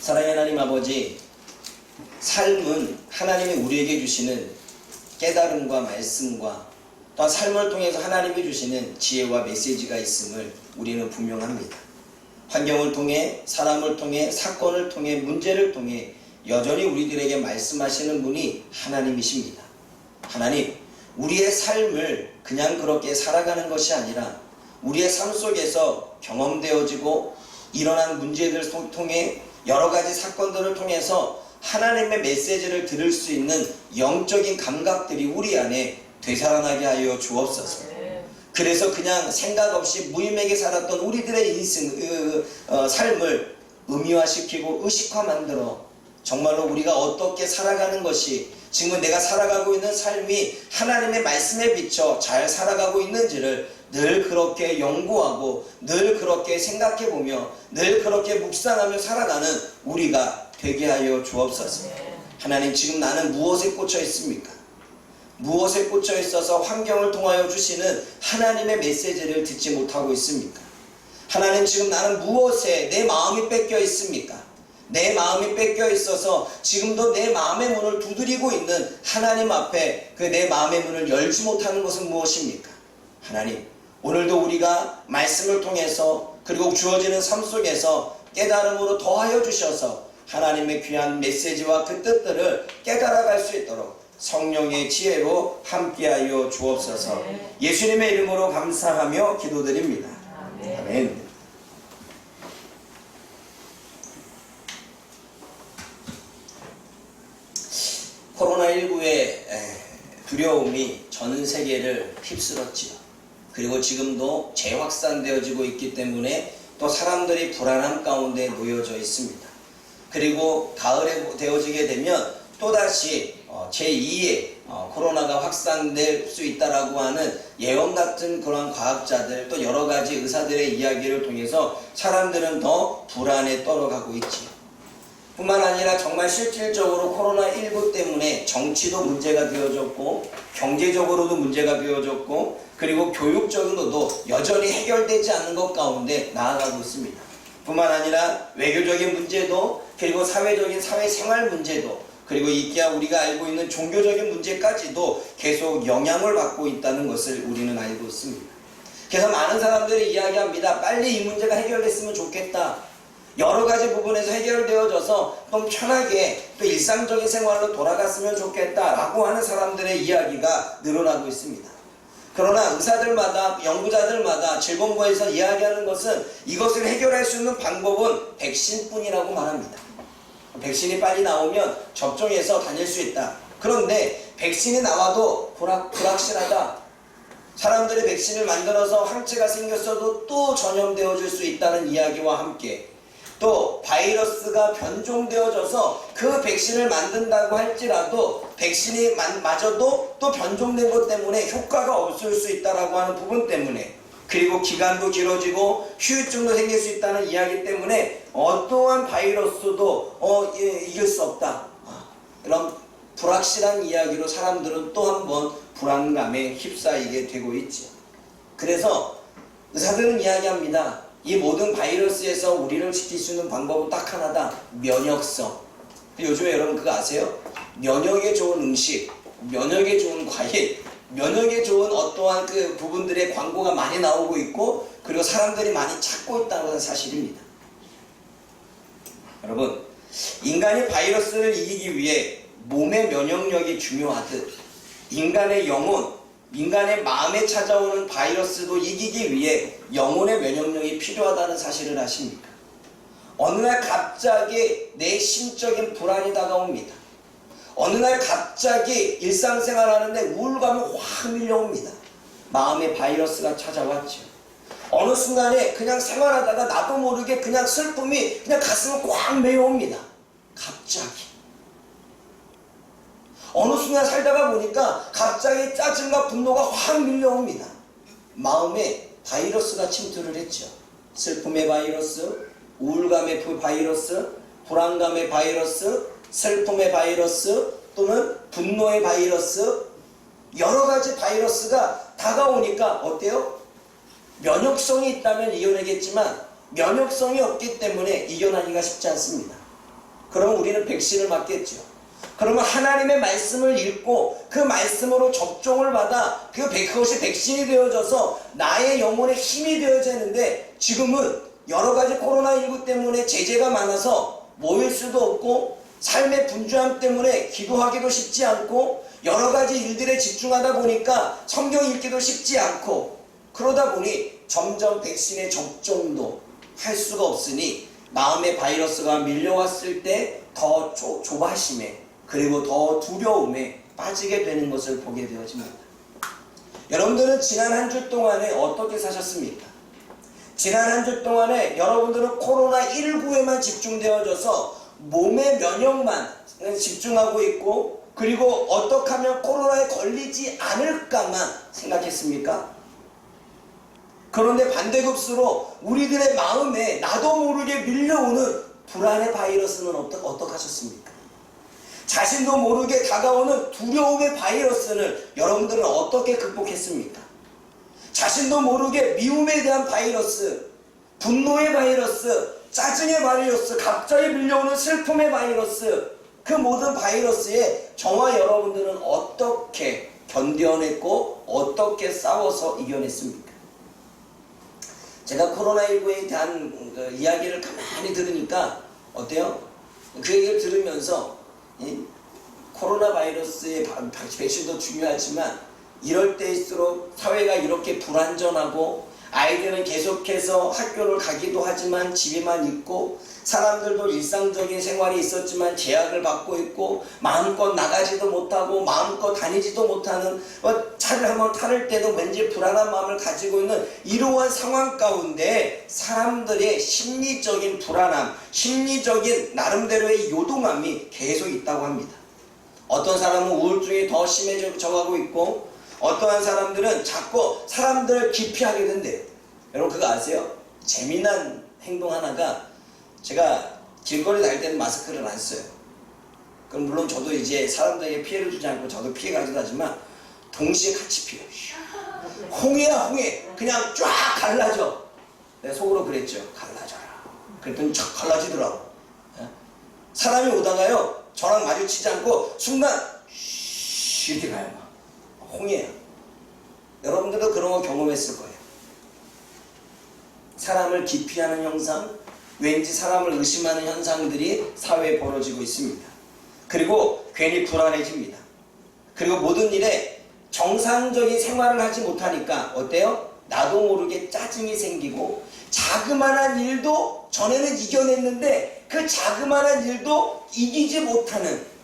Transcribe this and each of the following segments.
사랑의 하나님 아버지, 삶은 하나님이 우리에게 주시는 깨달음과 말씀과 또한 삶을 통해서 하나님이 주시는 지혜와 메시지가 있음을 우리는 분명합니다. 환경을 통해, 사람을 통해, 사건을 통해, 문제를 통해 여전히 우리들에게 말씀하시는 분이 하나님이십니다. 하나님, 우리의 삶을 그냥 그렇게 살아가는 것이 아니라 우리의 삶 속에서 경험되어지고 일어난 문제들을 통해 여러 가지 사건들을 통해서 하나님의 메시지를 들을 수 있는 영적인 감각들이 우리 안에 되살아나게 하여 주옵소서. 그래서 그냥 생각 없이 무의미하게 살았던 우리들의 삶을 의미화시키고 의식화 만들어 정말로 우리가 어떻게 살아가는 것이 지금 내가 살아가고 있는 삶이 하나님의 말씀에 비춰 잘 살아가고 있는지를 늘 그렇게 연구하고 늘 그렇게 생각해보며 늘 그렇게 묵상하며 살아가는 우리가 되게 하여 주옵소서. 하나님, 지금 나는 무엇에 꽂혀 있습니까? 무엇에 꽂혀 있어서 환경을 통하여 주시는 하나님의 메시지를 듣지 못하고 있습니까? 하나님, 지금 나는 무엇에 내 마음이 뺏겨 있습니까? 내 마음이 뺏겨 있어서 지금도 내 마음의 문을 두드리고 있는 하나님 앞에 그 내 마음의 문을 열지 못하는 것은 무엇입니까? 하나님, 오늘도 우리가 말씀을 통해서 그리고 주어지는 삶 속에서 깨달음으로 더하여 주셔서 하나님의 귀한 메시지와 그 뜻들을 깨달아갈 수 있도록 성령의 지혜로 함께하여 주옵소서. 예수님의 이름으로 감사하며 기도드립니다. 아멘. 코로나19의 두려움이 전 세계를 휩쓸었지요. 그리고 지금도 재확산되어지고 있기 때문에 또 사람들이 불안함 가운데 놓여져 있습니다. 그리고 가을에 되어지게 되면 또다시 제2의 코로나가 확산될 수 있다라고 하는 예언 같은 그런 과학자들 또 여러 가지 의사들의 이야기를 통해서 사람들은 더 불안에 떨어가고 있지요. 뿐만 아니라 정말 실질적으로 코로나19 때문에 정치도 문제가 되어졌고 경제적으로도 문제가 되어졌고 그리고 교육적으로도 여전히 해결되지 않는 것 가운데 나아가고 있습니다. 뿐만 아니라 외교적인 문제도 그리고 사회적인 사회생활 문제도 그리고 이끼야 우리가 알고 있는 종교적인 문제까지도 계속 영향을 받고 있다는 것을 우리는 알고 있습니다. 그래서 많은 사람들이 이야기합니다. 빨리 이 문제가 해결됐으면 좋겠다. 여러 가지 부분에서 해결되어져서 좀 편하게 또 일상적인 생활로 돌아갔으면 좋겠다라고 하는 사람들의 이야기가 늘어나고 있습니다. 그러나 의사들마다 연구자들마다 질본부에서 이야기하는 것은 이것을 해결할 수 있는 방법은 백신뿐이라고 말합니다. 백신이 빨리 나오면 접종해서 다닐 수 있다. 그런데 백신이 나와도 불확실하다. 사람들이 백신을 만들어서 항체가 생겼어도 또 전염되어질 수 있다는 이야기와 함께 또 바이러스가 변종되어져서 그 백신을 만든다고 할지라도 백신이 맞아도 또 변종된 것 때문에 효과가 없을 수 있다라고 하는 부분 때문에 그리고 기간도 길어지고 후유증도 생길 수 있다는 이야기 때문에 어떠한 바이러스도 이길 수 없다. 이런 불확실한 이야기로 사람들은 또 한 번 불안감에 휩싸이게 되고 있죠. 그래서 의사들은 이야기합니다. 이 모든 바이러스에서 우리를 지킬 수 있는 방법은 딱 하나다. 면역성. 요즘에 여러분 그거 아세요? 면역에 좋은 음식, 면역에 좋은 과일, 면역에 좋은 어떠한 그 부분들의 광고가 많이 나오고 있고 그리고 사람들이 많이 찾고 있다는 것은 사실입니다. 여러분, 인간이 바이러스를 이기기 위해 몸의 면역력이 중요하듯 인간의 영혼, 인간의 마음에 찾아오는 바이러스도 이기기 위해 영혼의 면역력이 필요하다는 사실을 아십니까? 어느 날 갑자기 내 심적인 불안이 다가옵니다. 어느 날 갑자기 일상생활 하는데 우울감이 확 밀려옵니다. 마음의 바이러스가 찾아왔죠. 어느 순간에 그냥 생활하다가 나도 모르게 그냥 슬픔이 그냥 가슴을 꽉 메워옵니다. 갑자기. 어느 순간 살다가 보니까 갑자기 짜증과 분노가 확 밀려옵니다. 마음에 바이러스가 침투를 했죠. 슬픔의 바이러스, 우울감의 바이러스, 불안감의 바이러스, 슬픔의 바이러스 또는 분노의 바이러스 여러 가지 바이러스가 다가오니까 어때요? 면역성이 있다면 이겨내겠지만 면역성이 없기 때문에 이겨내기가 쉽지 않습니다. 그러면 우리는 백신을 맞겠죠. 그러면 하나님의 말씀을 읽고 그 말씀으로 접종을 받아 그것이 백신이 되어져서 나의 영혼의 힘이 되어지는데, 지금은 여러 가지 코로나19 때문에 제재가 많아서 모일 수도 없고 삶의 분주함 때문에 기도하기도 쉽지 않고 여러 가지 일들에 집중하다 보니까 성경 읽기도 쉽지 않고, 그러다 보니 점점 백신의 접종도 할 수가 없으니 마음의 바이러스가 밀려왔을 때 더 조바심에 그리고 더 두려움에 빠지게 되는 것을 보게 되어집니다. 여러분들은 지난 한 주 동안에 어떻게 사셨습니까? 지난 한 주 동안에 여러분들은 코로나19에만 집중되어져서 몸의 면역만 집중하고 있고, 그리고 어떻게 하면 코로나에 걸리지 않을까만 생각했습니까? 그런데 반대급수로 우리들의 마음에 나도 모르게 밀려오는 불안의 바이러스는 어떻게 하셨습니까? 자신도 모르게 다가오는 두려움의 바이러스를 여러분들은 어떻게 극복했습니까? 자신도 모르게 미움에 대한 바이러스, 분노의 바이러스, 짜증의 바이러스, 갑자기 밀려오는 슬픔의 바이러스, 그 모든 바이러스에 저와 여러분들은 어떻게 견뎌냈고 어떻게 싸워서 이겨냈습니까? 제가 코로나19에 대한 이야기를 가만히 들으니까 어때요? 그 얘기를 들으면서 코로나 바이러스의 백신도 중요하지만 이럴 때일수록 사회가 이렇게 불안전하고 아이들은 계속해서 학교를 가기도 하지만 집에만 있고, 사람들도 일상적인 생활이 있었지만 제약을 받고 있고 마음껏 나가지도 못하고 마음껏 다니지도 못하는, 차를 한번 타를 때도 왠지 불안한 마음을 가지고 있는 이러한 상황 가운데 사람들의 심리적인 불안함, 심리적인 나름대로의 요동함이 계속 있다고 합니다. 어떤 사람은 우울증이 더 심해져 가고 있고, 어떠한 사람들은 자꾸 사람들을 기피하게 된대요. 여러분 그거 아세요? 재미난 행동 하나가, 제가 길거리 다닐 때는 마스크를 안 써요. 그럼 물론 저도 이제 사람들에게 피해를 주지 않고 저도 피해가기도 하지만 동시에 같이 피해요. 홍해야 홍해, 그냥 쫙 갈라져. 내가 속으로 그랬죠. 갈라져라. 그랬더니 쫙 갈라지더라고. 사람이 오다가요 저랑 마주치지 않고 순간 이렇게 가요. 막 홍해야. 여러분들도 그런 거 경험했을 거예요. 사람을 기피하는 현상, 왠지 사람을 의심하는 현상들이 사회에 벌어지고 있습니다. 그리고 괜히 불안해집니다. 그리고 모든 일에 정상적인 생활을 하지 못하니까 어때요? 나도 모르게 짜증이 생기고, 자그마한 일도 전에는 이겨냈는데 그 자그마한 일도 이기지 못하는,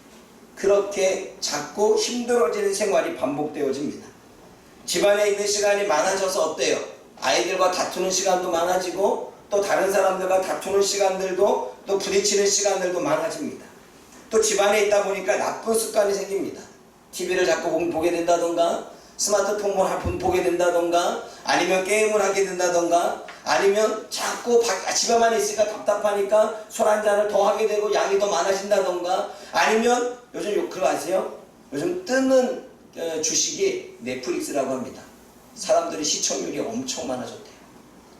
그렇게 자꾸 힘들어지는 생활이 반복되어집니다. 집안에 있는 시간이 많아져서 어때요? 아이들과 다투는 시간도 많아지고, 또 다른 사람들과 다투는 시간들도, 또 부딪히는 시간들도 많아집니다. 또 집안에 있다 보니까 나쁜 습관이 생깁니다. TV를 자꾸 보게 된다던가, 스마트폰을 보게 된다던가, 아니면 게임을 하게 된다던가, 아니면 자꾸 집에만 있으니까 답답하니까 술 한 잔을 더 하게 되고 양이 더 많아진다던가, 아니면 요즘 그거 아세요? 요즘 뜨는 주식이 넷플릭스라고 합니다. 사람들이 시청률이 엄청 많아졌대요.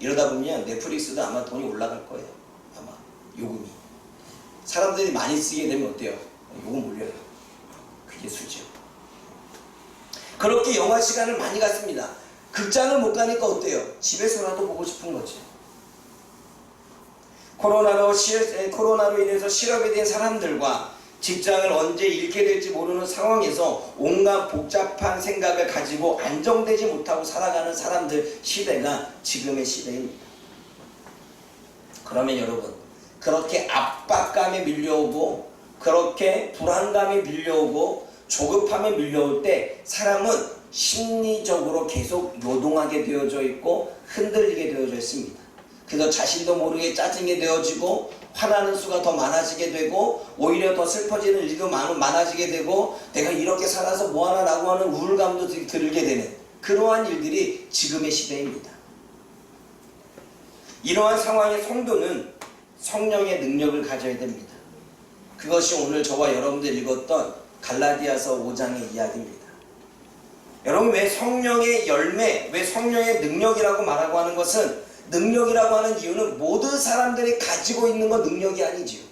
이러다 보면 넷플릭스도 아마 돈이 올라갈 거예요. 아마 요금이. 사람들이 많이 쓰게 되면 어때요? 요금 올려요. 그게 수죠. 그렇게 영화 시간을 많이 갖습니다. 극장을 못 가니까 어때요? 집에서라도 보고 싶은 거죠. 코로나로 인해서 실업이 된 사람들과 직장을 언제 잃게 될지 모르는 상황에서 온갖 복잡한 생각을 가지고 안정되지 못하고 살아가는 사람들 시대가 지금의 시대입니다. 그러면 여러분, 그렇게 압박감에 밀려오고, 그렇게 불안감이 밀려오고, 조급함에 밀려올 때 사람은 심리적으로 계속 요동하게 되어져 있고 흔들리게 되어져 있습니다. 그래서 자신도 모르게 짜증이 되어지고, 화나는 수가 더 많아지게 되고, 오히려 더 슬퍼지는 일도 많아지게 되고, 내가 이렇게 살아서 뭐하나 라고 하는 우울감도 들게 되는 그러한 일들이 지금의 시대입니다. 이러한 상황의 성도는 성령의 능력을 가져야 됩니다. 그것이 오늘 저와 여러분들 읽었던 갈라디아서 5장의 이야기입니다. 여러분, 왜 성령의 열매, 왜 성령의 능력이라고 말하고 하는 것은, 능력이라고 하는 이유는 모든 사람들이 가지고 있는 건 능력이 아니지요.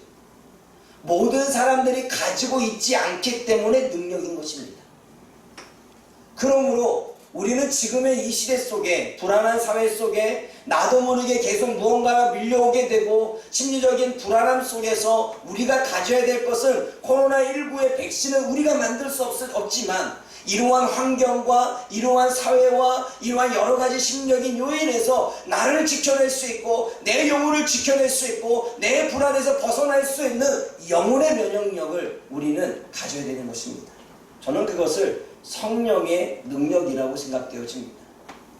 모든 사람들이 가지고 있지 않기 때문에 능력인 것입니다. 그러므로 우리는 지금의 이 시대 속에, 불안한 사회 속에 나도 모르게 계속 무언가가 밀려오게 되고 심리적인 불안함 속에서 우리가 가져야 될 것은 코로나19의 백신을 우리가 만들 수 없지만 이러한 환경과 이러한 사회와 이러한 여러 가지 심리적인 요인에서 나를 지켜낼 수 있고 내 영혼을 지켜낼 수 있고 내 불안에서 벗어날 수 있는 영혼의 면역력을 우리는 가져야 되는 것입니다. 저는 그것을 성령의 능력이라고 생각되어집니다.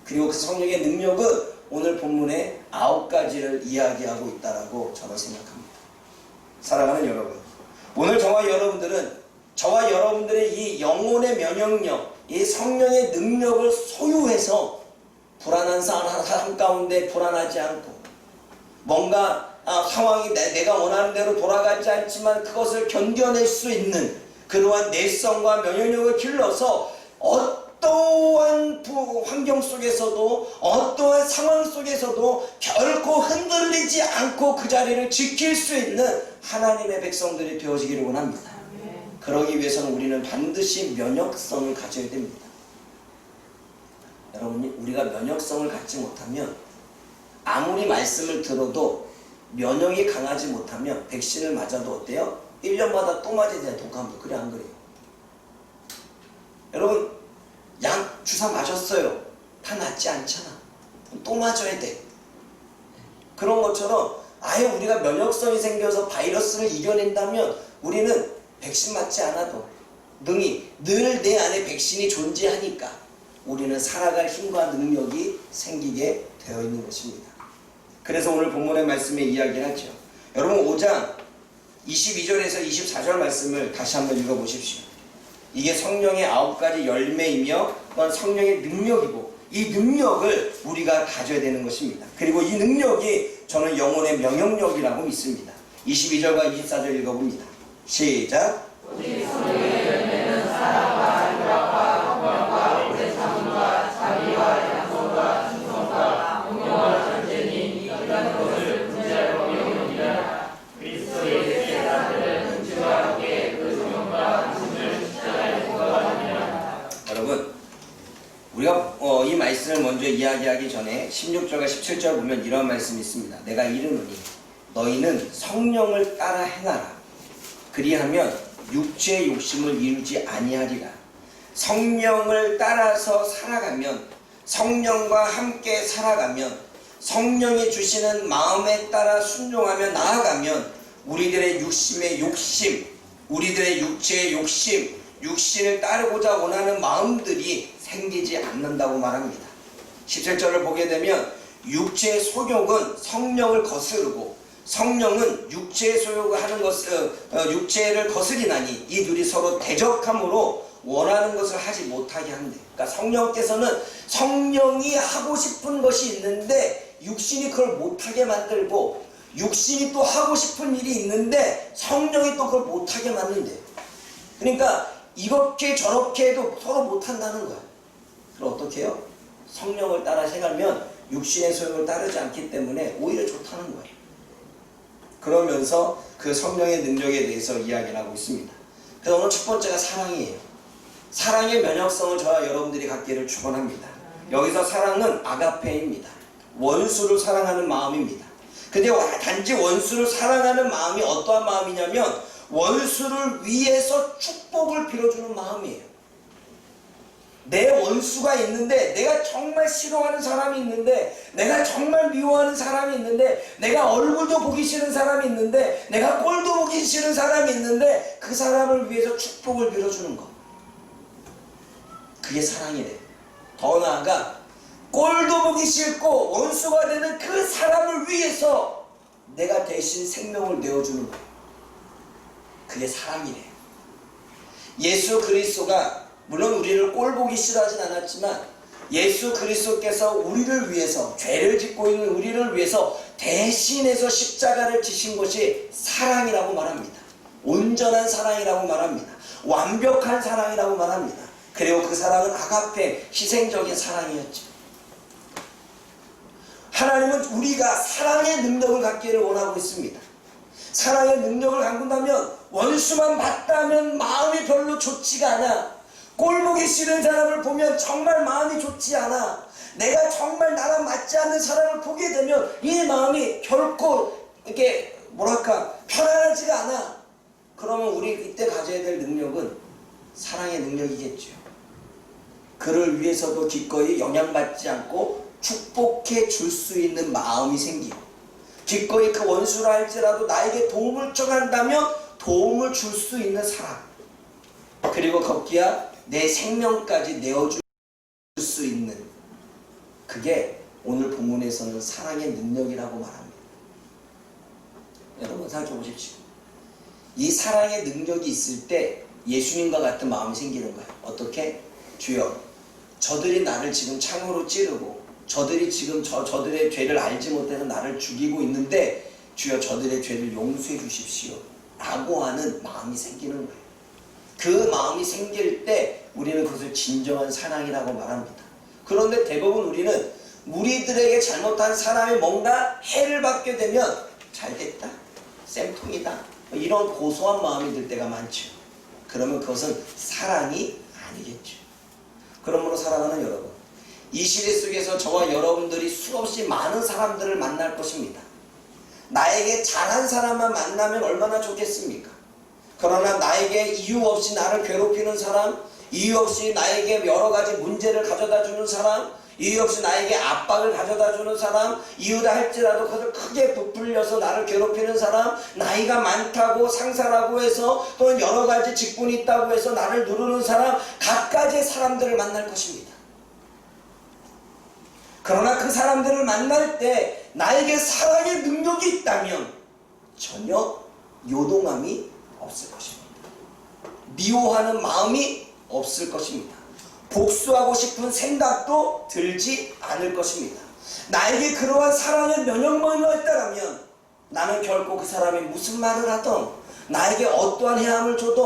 그리고 그 성령의 능력은 오늘 본문에 9가지를 이야기하고 있다고 저는 생각합니다. 사랑하는 여러분, 오늘 저와 여러분들의 이 영혼의 면역력, 이 성령의 능력을 소유해서 불안한 삶 가운데 불안하지 않고 뭔가 상황이 내가 원하는 대로 돌아가지 않지만 그것을 견뎌낼 수 있는 그러한 내성과 면역력을 길러서 어떠한 환경 속에서도 어떠한 상황 속에서도 결코 흔들리지 않고 그 자리를 지킬 수 있는 하나님의 백성들이 되어지기를 원합니다. 그러기 위해서는 우리는 반드시 면역성을 가져야 됩니다. 여러분, 우리가 면역성을 갖지 못하면 아무리 말씀을 들어도 면역이 강하지 못하면 백신을 맞아도 어때요? 1년마다 또 맞아야 돼요. 독감도. 그래 안 그래요? 여러분, 약 주사 맞았어요. 다 낫지 않잖아. 또 맞아야 돼. 그런 것처럼 아예 우리가 면역성이 생겨서 바이러스를 이겨낸다면 우리는 백신 맞지 않아도 능히 늘 내 안에 백신이 존재하니까 우리는 살아갈 힘과 능력이 생기게 되어 있는 것입니다. 그래서 오늘 본문의 말씀에 이야기를 하죠. 여러분 5장 22절에서 24절 말씀을 다시 한번 읽어보십시오. 이게 성령의 9가지 열매이며 또한 성령의 능력이고 이 능력을 우리가 가져야 되는 것입니다. 그리고 이 능력이 저는 영혼의 면역력이라고 믿습니다. 22절과 24절 읽어봅니다. 시작. 오직 성령의 열매는 사랑과 희락과 평강과 오래 참음과 자비와 양선과 충성과 공경과 전쟁이 이런 것을 분별하고 명령이라. 그리스도의 제자들은 긍지와 함께 그 성령과 당신을 십자가에 부과하느니라. 여러분, 우리가 이 말씀을 먼저 이야기하기 전에 16절과 17절 보면 이런 말씀이 있습니다. 내가 이르노니 너희는 성령을 따라 행하라. 그리하면 육체의 욕심을 이루지 아니하리라. 성령을 따라서 살아가면, 성령과 함께 살아가면, 성령이 주시는 마음에 따라 순종하며 나아가면 우리들의 육신의 욕심, 우리들의 육체의 욕심, 육신을 따르고자 원하는 마음들이 생기지 않는다고 말합니다. 17절을 보게 되면 육체의 소욕은 성령을 거스르고 성령은 육체의 소욕을 하는 것을 육체를 거스리나니 이 둘이 서로 대적함으로 원하는 것을 하지 못하게 한대. 그러니까 성령께서는 성령이 하고 싶은 것이 있는데 육신이 그걸 못하게 만들고 육신이 또 하고 싶은 일이 있는데 성령이 또 그걸 못하게 만든대. 그러니까 이렇게 저렇게 해도 서로 못한다는 거야. 그럼 어떻게 해요? 성령을 따라 행하면 육신의 소욕을 따르지 않기 때문에 오히려 좋다는 거예요. 그러면서 그 성령의 능력에 대해서 이야기를 하고 있습니다. 그래서 오늘 첫 번째가 사랑이에요. 사랑의 면역성을 저와 여러분들이 갖기를 축원합니다. 여기서 사랑은 아가페입니다. 원수를 사랑하는 마음입니다. 근데 단지 원수를 사랑하는 마음이 어떠한 마음이냐면 원수를 위해서 축복을 빌어주는 마음이에요. 내 원수가 있는데, 내가 정말 싫어하는 사람이 있는데, 내가 정말 미워하는 사람이 있는데, 내가 얼굴도 보기 싫은 사람이 있는데, 내가 꼴도 보기 싫은 사람이 있는데 그 사람을 위해서 축복을 빌어주는 것, 그게 사랑이래. 더 나아가 꼴도 보기 싫고 원수가 되는 그 사람을 위해서 내가 대신 생명을 내어주는 것, 그게 사랑이래. 예수 그리스도가 물론 우리를 꼴보기 싫어하진 않았지만 예수 그리스도께서 우리를 위해서, 죄를 짓고 있는 우리를 위해서 대신해서 십자가를 지신 것이 사랑이라고 말합니다. 온전한 사랑이라고 말합니다. 완벽한 사랑이라고 말합니다. 그리고 그 사랑은 아가페, 희생적인 사랑이었죠. 하나님은 우리가 사랑의 능력을 갖기를 원하고 있습니다. 사랑의 능력을 갖고 나면 원수만 봤다면 마음이 별로 좋지가 않아. 꼴보기 싫은 사람을 보면 정말 마음이 좋지 않아. 내가 정말 나랑 맞지 않는 사람을 보게 되면 이 마음이 결코 이렇게 편안하지가 않아. 그러면 우리 이때 가져야 될 능력은 사랑의 능력이겠죠. 그를 위해서도 기꺼이 영향받지 않고 축복해 줄 수 있는 마음이 생기고, 기꺼이 그 원수라 할지라도 나에게 도움을 청한다면 도움을 줄 수 있는 사람, 그리고 거기야 내 생명까지 내어줄 수 있는, 그게 오늘 본문에서는 사랑의 능력이라고 말합니다. 여러분 생각해 보십시오. 이 사랑의 능력이 있을 때 예수님과 같은 마음이 생기는 거예요. 어떻게? 주여, 저들이 나를 지금 창으로 찌르고 저들이 지금 저들의 죄를 알지 못해서 나를 죽이고 있는데 주여 저들의 죄를 용서해 주십시오 라고 하는 마음이 생기는 거예요. 그 마음이 생길 때 우리는 그것을 진정한 사랑이라고 말합니다. 그런데 대부분 우리는 우리들에게 잘못한 사람이 뭔가 해를 받게 되면 잘됐다, 쌤통이다, 이런 고소한 마음이 들 때가 많죠. 그러면 그것은 사랑이 아니겠죠. 그러므로 사랑하는 여러분, 이 시대 속에서 저와 여러분들이 수없이 많은 사람들을 만날 것입니다. 나에게 잘한 사람만 만나면 얼마나 좋겠습니까? 그러나 나에게 이유 없이 나를 괴롭히는 사람, 이유 없이 나에게 여러 가지 문제를 가져다 주는 사람, 이유 없이 나에게 압박을 가져다 주는 사람, 이유다 할지라도 그것을 크게 부풀려서 나를 괴롭히는 사람, 나이가 많다고 상사라고 해서 또는 여러 가지 직분이 있다고 해서 나를 누르는 사람, 갖가지의 사람들을 만날 것입니다. 그러나 그 사람들을 만날 때 나에게 사랑의 능력이 있다면 전혀 요동함이 없을 것입니다. 미워하는 마음이 없을 것입니다. 복수하고 싶은 생각도 들지 않을 것입니다. 나에게 그러한 사랑의 면역력이 있다면 나는 결코 그 사람이 무슨 말을 하든, 나에게 어떠한 해함을 주든,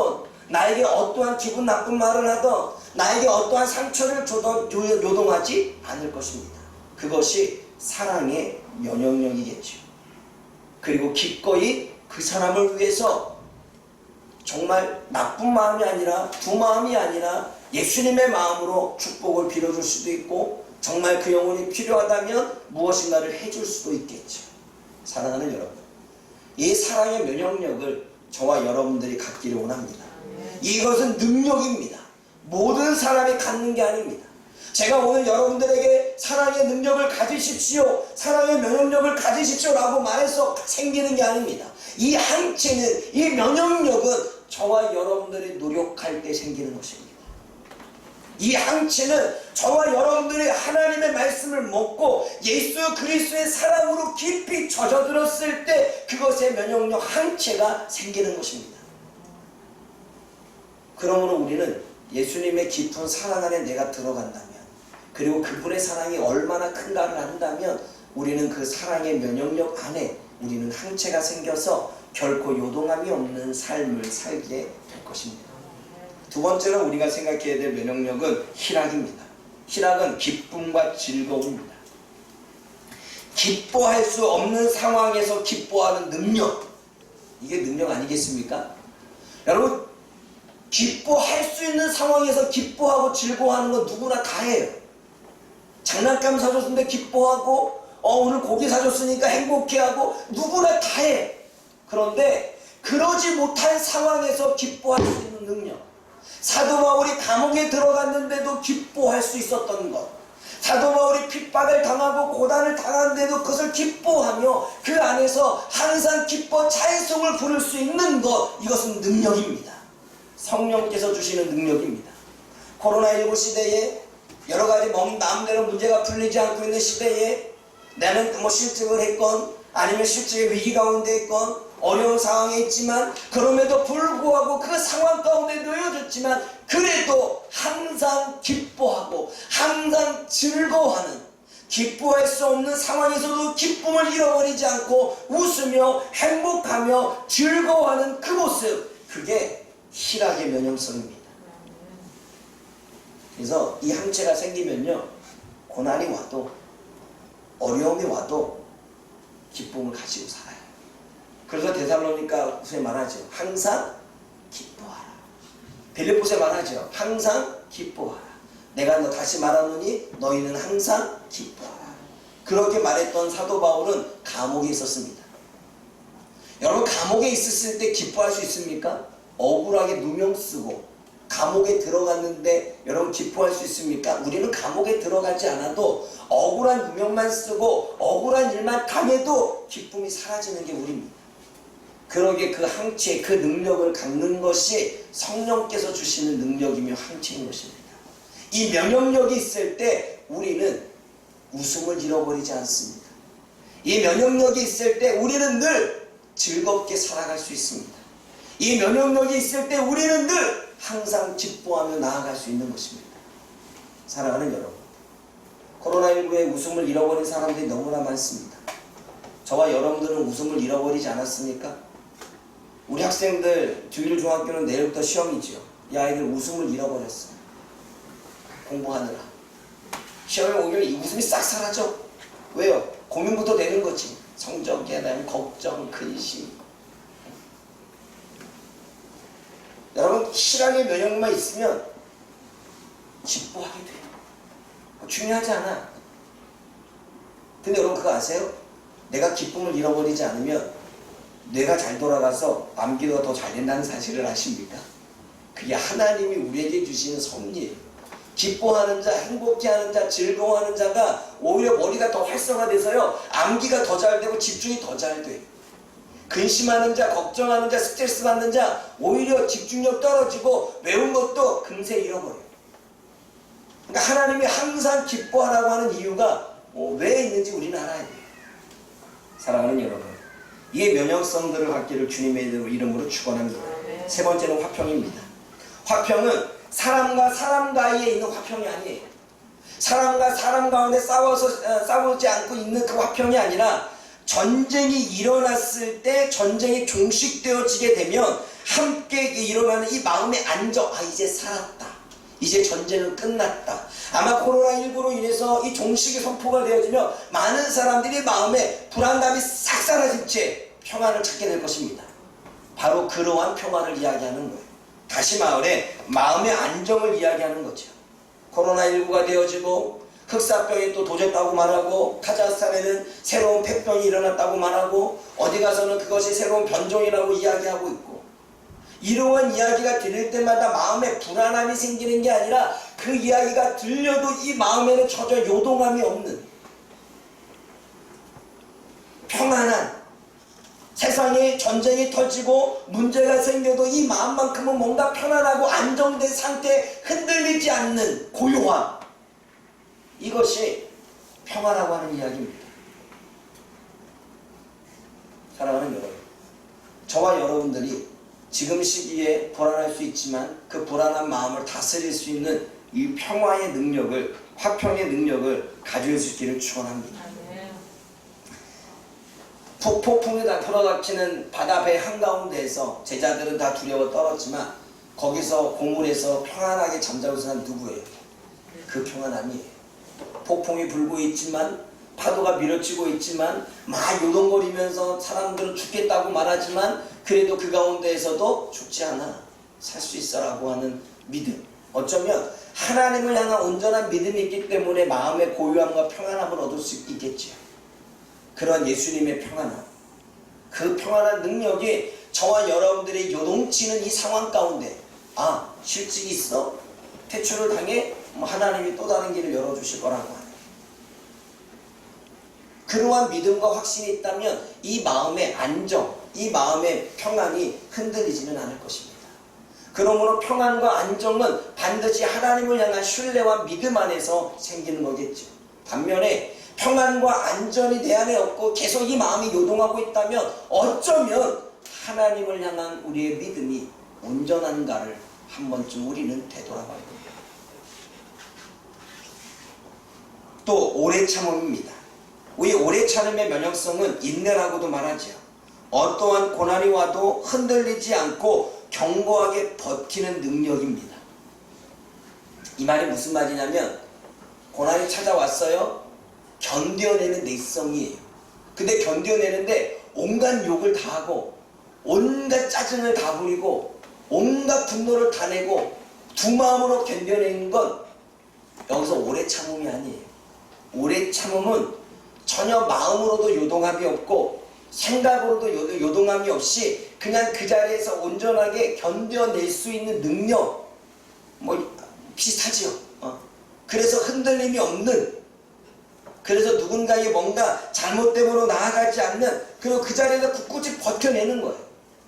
나에게 어떠한 기분 나쁜 말을 하든, 나에게 어떠한 상처를 주든 요동하지 않을 것입니다. 그것이 사랑의 면역력이겠죠. 그리고 기꺼이 그 사람을 위해서 정말 나쁜 마음이 아니라, 두 마음이 아니라 예수님의 마음으로 축복을 빌어줄 수도 있고, 정말 그 영혼이 필요하다면 무엇인가를 해줄 수도 있겠죠. 사랑하는 여러분, 이 사랑의 면역력을 저와 여러분들이 갖기를 원합니다. 이것은 능력입니다. 모든 사람이 갖는 게 아닙니다. 제가 오늘 여러분들에게 사랑의 능력을 가지십시오, 사랑의 면역력을 가지십시오 라고 말해서 생기는 게 아닙니다. 이 항체는, 이 면역력은 저와 여러분들이 노력할 때 생기는 것입니다. 이 항체는 저와 여러분들이 하나님의 말씀을 먹고 예수 그리스도의 사랑으로 깊이 젖어들었을 때 그것의 면역력 항체가 생기는 것입니다. 그러므로 우리는 예수님의 깊은 사랑 안에 내가 들어간다면, 그리고 그분의 사랑이 얼마나 큰가를 안다면 우리는 그 사랑의 면역력 안에 우리는 항체가 생겨서 결코 요동함이 없는 삶을 살게 될 것입니다. 두 번째로 우리가 생각해야 될 면역력은 희락입니다. 희락은 기쁨과 즐거움입니다. 기뻐할 수 없는 상황에서 기뻐하는 능력, 이게 능력 아니겠습니까? 여러분, 기뻐할 수 있는 상황에서 기뻐하고 즐거워하는 건 누구나 다 해요. 장난감 사줬는데 기뻐하고, 오늘 고기 사줬으니까 행복해하고, 누구나 다 해. 그런데 그러지 못한 상황에서 기뻐할 수 있는 능력, 사도 바울이 감옥에 들어갔는데도 기뻐할 수 있었던 것, 사도 바울이 핍박을 당하고 고난을 당하는데도 그것을 기뻐하며 그 안에서 항상 기뻐 찬송을 부를 수 있는 것, 이것은 능력입니다. 성령께서 주시는 능력입니다. 코로나19 시대에 여러 가지 마음대로 문제가 풀리지 않고 있는 시대에 나는 실직을 했건 아니면 실직의 위기 가운데 있건 어려운 상황에 있지만, 그럼에도 불구하고 그 상황 가운데 놓여졌지만 그래도 항상 기뻐하고 항상 즐거워하는, 기뻐할 수 없는 상황에서도 기쁨을 잃어버리지 않고 웃으며 행복하며 즐거워하는 그 모습, 그게 희락의 면역성입니다. 그래서 이 항체가 생기면요, 고난이 와도 어려움이 와도 기쁨을 가지고 살아요. 그래서 데살로니가 후서에 말하죠. 항상 기뻐하라. 빌립보서에 말하죠. 항상 기뻐하라. 내가 너 다시 말하노니 너희는 항상 기뻐하라. 그렇게 말했던 사도 바울은 감옥에 있었습니다. 여러분, 감옥에 있었을 때 기뻐할 수 있습니까? 억울하게 누명 쓰고 감옥에 들어갔는데 여러분 기뻐할 수 있습니까? 우리는 감옥에 들어가지 않아도 억울한 누명만 쓰고 억울한 일만 당해도 기쁨이 사라지는 게 우리입니다. 그러기에 그 항체, 그 능력을 갖는 것이 성령께서 주시는 능력이며 항체인 것입니다. 이 면역력이 있을 때 우리는 웃음을 잃어버리지 않습니다. 이 면역력이 있을 때 우리는 늘 즐겁게 살아갈 수 있습니다. 이 면역력이 있을 때 우리는 늘 항상 기뻐하며 나아갈 수 있는 것입니다. 사랑하는 여러분, 코로나19에 웃음을 잃어버린 사람들이 너무나 많습니다. 저와 여러분들은 웃음을 잃어버리지 않았습니까? 우리 학생들 주일 중학교는 내일부터 시험이지요. 이 아이들 웃음을 잃어버렸어요. 공부하느라. 시험에 오면 이 웃음이 싹 사라져. 왜요? 고민부터 되는 거지. 성적에 대한 걱정, 근심. 여러분, 실학의 면역만 있으면 기뻐하게 돼요. 중요하지 않아. 근데 여러분 그거 아세요? 내가 기쁨을 잃어버리지 않으면 뇌가 잘 돌아가서 암기가 더 잘 된다는 사실을 아십니까? 그게 하나님이 우리에게 주시는 섭리예요. 기뻐하는 자, 행복해하는 자, 즐거워하는 자가 오히려 머리가 더 활성화돼서요, 암기가 더 잘 되고 집중이 더 잘 돼요. 근심하는 자, 걱정하는 자, 스트레스 받는 자, 오히려 집중력 떨어지고 외운 것도 금세 잃어버려요. 그러니까 하나님이 항상 기뻐하라고 하는 이유가 왜 있는지 우리는 알아야 돼요. 사랑하는 여러분, 이 면역성들을 갖기를 주님의 이름으로 축원합니다. 세 번째는 화평입니다. 화평은 사람과 사람 사이에 있는 화평이 아니에요. 사람과 사람 가운데 싸우지 않고 있는 그 화평이 아니라 전쟁이 일어났을 때 전쟁이 종식되어지게 되면 함께 일어나는 이 마음의 안정. 이제 살았다. 이제 전쟁은 끝났다. 아마 코로나19로 인해서 이 종식이 선포가 되어지며 많은 사람들이 마음에 불안감이 싹 사라진 채 평안을 찾게 될 것입니다. 바로 그러한 평안을 이야기하는 거예요. 다시 말해 마음의 안정을 이야기하는 거죠. 코로나19가 되어지고 흑사병이 또 도졌다고 말하고 카자흐스탄에는 새로운 폐병이 일어났다고 말하고 어디 가서는 그것이 새로운 변종이라고 이야기하고 있고, 이러한 이야기가 들릴 때마다 마음에 불안함이 생기는 게 아니라 그 이야기가 들려도 이 마음에는 전혀 요동함이 없는 평안한, 세상에 전쟁이 터지고 문제가 생겨도 이 마음만큼은 뭔가 편안하고 안정된 상태에 흔들리지 않는 고요함, 이것이 평화라고 하는 이야기입니다. 사랑하는 여러분, 저와 여러분들이 지금 시기에 불안할 수 있지만 그 불안한 마음을 다스릴 수 있는 이 평화의 능력을, 화평의 능력을 가질 수 있기를 축원합니다. 폭풍이 다 불어닥치는 바다 배 한가운데에서 제자들은 다 두려워 떨었지만 거기서 고물에서 평안하게 잠자고 있는 사람 누구예요? 그 평안함이에요. 폭풍이 불고 있지만, 파도가 밀어치고 있지만, 막 요동거리면서 사람들은 죽겠다고 말하지만 그래도 그 가운데에서도 죽지 않아, 살 수 있어라고 하는 믿음. 어쩌면 하나님을 향한 온전한 믿음이 있기 때문에 마음의 고요함과 평안함을 얻을 수 있겠지요. 그런 예수님의 평안함, 그 평안한 능력이 저와 여러분들의 요동치는 이 상황 가운데, 실직이 있어? 퇴출을 당해? 하나님이 또 다른 길을 열어주실 거라고 하네. 그러한 믿음과 확신이 있다면 이 마음의 안정, 이 마음의 평안이 흔들리지는 않을 것입니다. 그러므로 평안과 안정은 반드시 하나님을 향한 신뢰와 믿음 안에서 생기는 거겠죠. 반면에 평안과 안전이 내 안에 없고 계속 이 마음이 요동하고 있다면 어쩌면 하나님을 향한 우리의 믿음이 온전한가를 한 번쯤 우리는 되돌아봐야 됩니다. 또 오래 참음입니다. 우리 오래 참음의 면역성은 인내라고도 말하죠. 어떠한 고난이 와도 흔들리지 않고 견고하게 버티는 능력입니다. 이 말이 무슨 말이냐면, 고난이 찾아왔어요. 견뎌내는 내성이에요. 근데 견뎌내는데 온갖 욕을 다 하고 온갖 짜증을 다 부리고 온갖 분노를 다 내고 두 마음으로 견뎌내는 건 여기서 오래 참음이 아니에요. 오래 참음은 전혀 마음으로도 요동함이 없고 생각으로도 요동함이 없이 그냥 그 자리에서 온전하게 견뎌낼 수 있는 능력, 뭐 비슷하지요. 그래서 흔들림이 없는, 그래서 누군가에게 뭔가 잘못됨으로 나아가지 않는, 그리고 그 자리에서 굳굳이 버텨내는 거예요.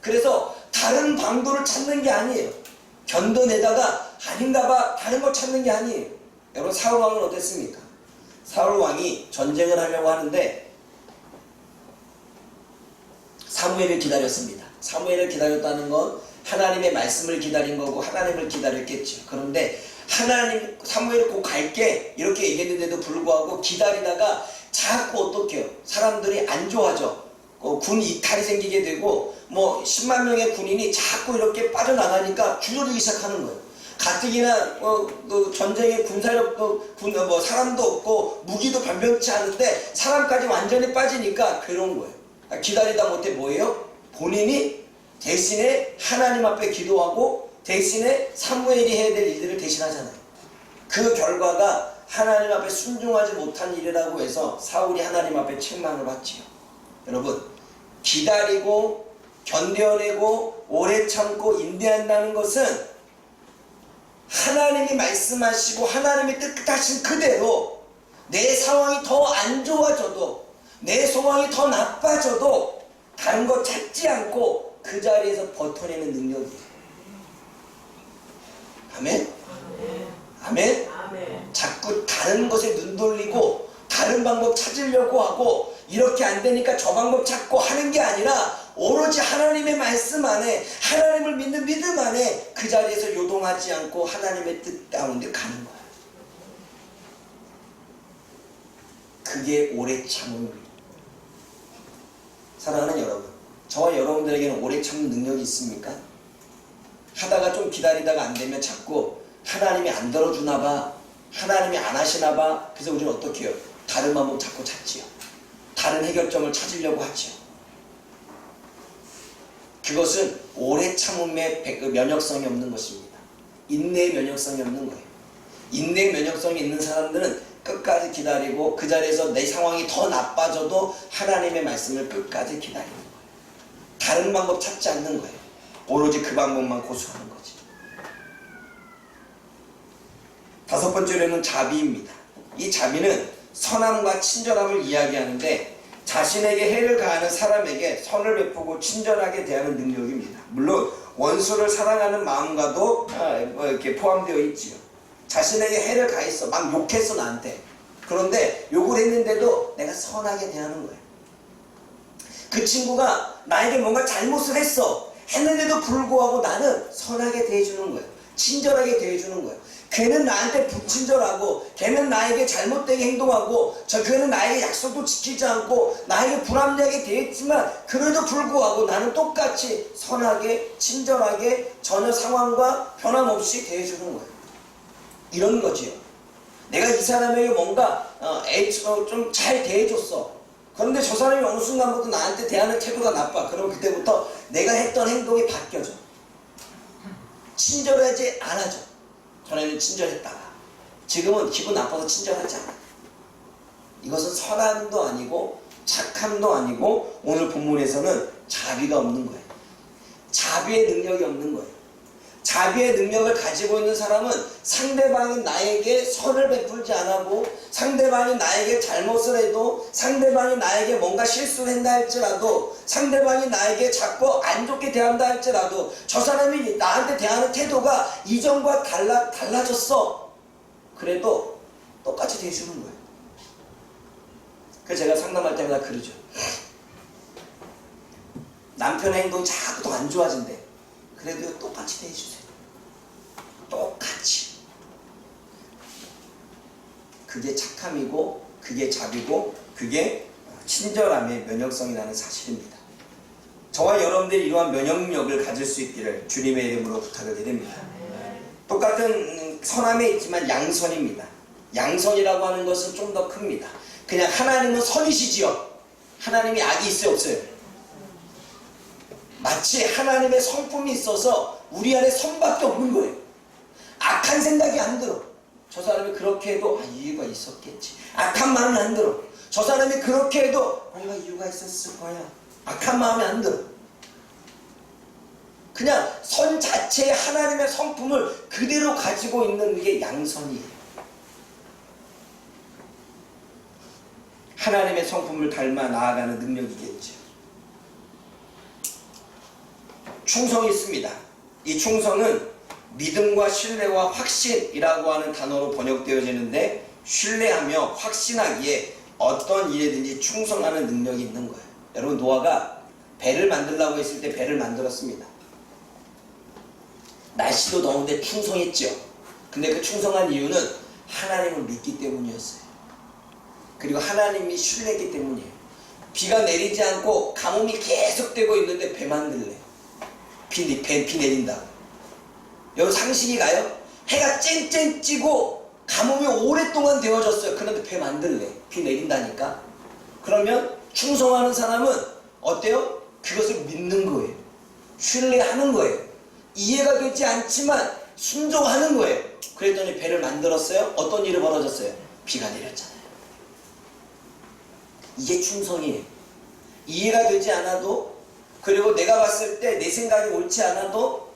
그래서 다른 방도를 찾는 게 아니에요. 견뎌내다가 아닌가봐 다른 걸 찾는 게 아니에요. 여러분, 사울 왕은 어땠습니까? 사울 왕이 전쟁을 하려고 하는데 사무엘을 기다렸습니다. 사무엘을 기다렸다는 건 하나님의 말씀을 기다린 거고 하나님을 기다렸겠죠. 그런데 하나님, 사무엘 곧 갈게 이렇게 얘기했는데도 불구하고 기다리다가 자꾸 어떻게 해요? 사람들이 안 좋아져. 군 이탈이 생기게 되고 뭐 10만 명의 군인이 자꾸 이렇게 빠져나가니까 줄어들기 시작하는 거예요. 가뜩이나 전쟁의 군사력도 뭐 사람도 없고 무기도 변변치 않은데 사람까지 완전히 빠지니까 괴로운 거예요. 기다리다 못해 뭐예요? 본인이 대신에 하나님 앞에 기도하고 대신에 사무엘이 해야 될 일들을 대신하잖아요. 그 결과가 하나님 앞에 순종하지 못한 일이라고 해서 사울이 하나님 앞에 책망을 받지요. 여러분, 기다리고 견뎌내고 오래 참고 인내한다는 것은 하나님이 말씀하시고 하나님이 뜻하신 그대로 내 상황이 더 안 좋아져도 내 상황이 더 나빠져도 다른 거 찾지 않고 그 자리에서 버텨내는 능력이에요. 아멘? 아멘? 자꾸 다른 것에 눈 돌리고 다른 방법 찾으려고 하고 이렇게 안 되니까 저 방법 찾고 하는 게 아니라 오로지 하나님의 말씀 안에 하나님을 믿는 믿음 안에 그 자리에서 요동하지 않고 하나님의 뜻 가운데 가는 거예요. 그게 오래 참음입니다. 사랑하는 여러분, 저와 여러분들에게는 오래 참는 능력이 있습니까? 하다가 좀 기다리다가 안 되면 자꾸 하나님이 안 들어주나 봐, 하나님이 안 하시나 봐. 그래서 우리는 어떻게 해요? 다른 방법 자꾸 찾지요. 다른 해결점을 찾으려고 하지요. 그것은 오래 참음의 면역성이 없는 것입니다. 인내의 면역성이 없는 거예요. 인내의 면역성이 있는 사람들은 끝까지 기다리고 그 자리에서 내 상황이 더 나빠져도 하나님의 말씀을 끝까지 기다리는 거예요. 다른 방법 찾지 않는 거예요. 오로지 그 방법만 고수하는 거지. 다섯 번째로는 자비입니다. 이 자비는 선함과 친절함을 이야기하는데 자신에게 해를 가하는 사람에게 선을 베푸고 친절하게 대하는 능력입니다. 물론 원수를 사랑하는 마음과도 이렇게 포함되어 있지요. 자신에게 해를 가했어. 막 욕했어 나한테. 그런데 욕을 했는데도 내가 선하게 대하는 거예요. 그 친구가 나에게 뭔가 잘못을 했는데도 불구하고 나는 선하게 대해주는 거예요. 친절하게 대해주는 거예요. 걔는 나한테 불친절하고 걔는 나에게 잘못되게 행동하고 걔는 나에게 약속도 지키지 않고 나에게 불합리하게 대했지만 그래도 불구하고 나는 똑같이 선하게 친절하게 전혀 상황과 변함없이 대해주는 거예요. 이런 거지요. 내가 이 사람에게 뭔가 좀 잘 대해줬어. 그런데 저 사람이 어느 순간부터 나한테 대하는 태도가 나빠. 그럼 그때부터 내가 했던 행동이 바뀌어져. 친절하지 않아져. 전에는 친절했다가 지금은 기분 나빠서 친절하지 않아. 이것은 선함도 아니고 착함도 아니고 오늘 본문에서는 자비가 없는 거예요. 자비의 능력이 없는 거예요. 자비의 능력을 가지고 있는 사람은 상대방이 나에게 선을 베풀지 않아도 상대방이 나에게 잘못을 해도 상대방이 나에게 뭔가 실수를 한다 할지라도 상대방이 나에게 자꾸 안 좋게 대한다 할지라도 저 사람이 나한테 대하는 태도가 이전과 달라졌어. 그래도 똑같이 대해주는 거예요. 그래서 제가 상담할 때마다 그러죠. 남편의 행동이 자꾸 더 안 좋아진대. 그래도 똑같이 대해주세요. 똑같이. 그게 착함이고 그게 자비고 그게 친절함의 면역성이라는 사실입니다. 저와 여러분들이 이러한 면역력을 가질 수 있기를 주님의 이름으로 부탁을 드립니다. 똑같은 선함에 있지만 양선입니다. 양선이라고 하는 것은 좀 더 큽니다. 그냥 하나님은 선이시지요. 하나님이 악이 있어요 없어요? 마치 하나님의 성품이 있어서 우리 안에 선밖에 없는 거예요. 악한 생각이 안 들어. 저 사람이 그렇게 해도 이유가 있었겠지. 악한 마음이 안 들어. 저 사람이 그렇게 해도 뭔가 이유가 있었을 거야. 악한 마음이 안 들어. 그냥 선 자체의 하나님의 성품을 그대로 가지고 있는 게 양선이에요. 하나님의 성품을 닮아 나아가는 능력이겠죠. 충성이 있습니다. 이 충성은 믿음과 신뢰와 확신이라고 하는 단어로 번역되어지는데, 신뢰하며 확신하기에 어떤 일에든지 충성하는 능력이 있는 거예요. 여러분, 노아가 배를 만들려고 했을 때 배를 만들었습니다. 날씨도 더운데 충성했죠. 근데 그 충성한 이유는 하나님을 믿기 때문이었어요. 그리고 하나님이 신뢰했기 때문이에요. 비가 내리지 않고 가뭄이 계속되고 있는데 배 만들래. 비 내린다고. 여러분, 상식이 가요? 해가 쨍쨍 찌고 가뭄이 오랫동안 되어졌어요. 그런데 배 만들래. 비 내린다니까. 그러면 충성하는 사람은 어때요? 그것을 믿는 거예요. 신뢰하는 거예요. 이해가 되지 않지만 순종하는 거예요. 그랬더니 배를 만들었어요. 어떤 일이 벌어졌어요? 비가 내렸잖아요. 이게 충성이에요. 이해가 되지 않아도, 그리고 내가 봤을 때 내 생각이 옳지 않아도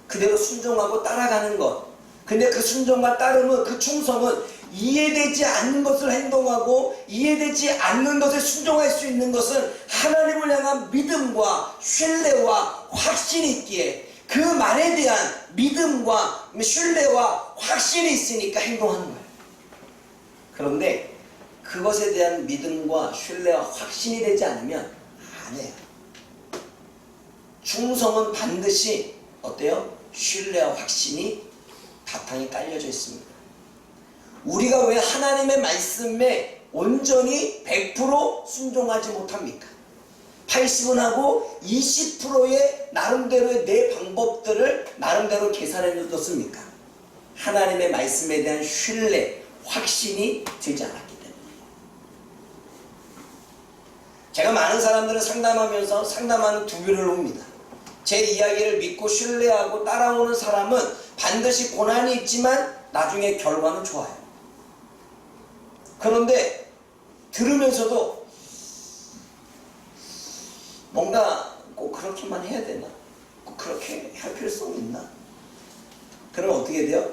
그대로 순종하고 따라가는 것. 근데 그 순종과 따름은, 그 충성은 이해되지 않는 것을 행동하고 이해되지 않는 것을 순종할 수 있는 것은 하나님을 향한 믿음과 신뢰와 확신이 있기에, 그 말에 대한 믿음과 신뢰와 확신이 있으니까 행동하는 거예요. 그런데 그것에 대한 믿음과 신뢰와 확신이 되지 않으면 안 해요. 충성은 반드시 어때요? 신뢰와 확신이 바탕에 깔려져 있습니다. 우리가 왜 하나님의 말씀에 온전히 100% 순종하지 못합니까? 80은 하고 20%의 나름대로의 내 방법들을 나름대로 계산해 놓습니까? 하나님의 말씀에 대한 신뢰, 확신이 되지 않았기 때문이에요. 제가 많은 사람들을 상담하면서 상담하는 두 교를 옵니다. 제 이야기를 믿고 신뢰하고 따라오는 사람은 반드시 고난이 있지만 나중에 결과는 좋아요. 그런데 들으면서도 뭔가 꼭 그렇게만 해야 되나? 꼭 그렇게 할 필요성이 있나? 그러면 어떻게 돼요?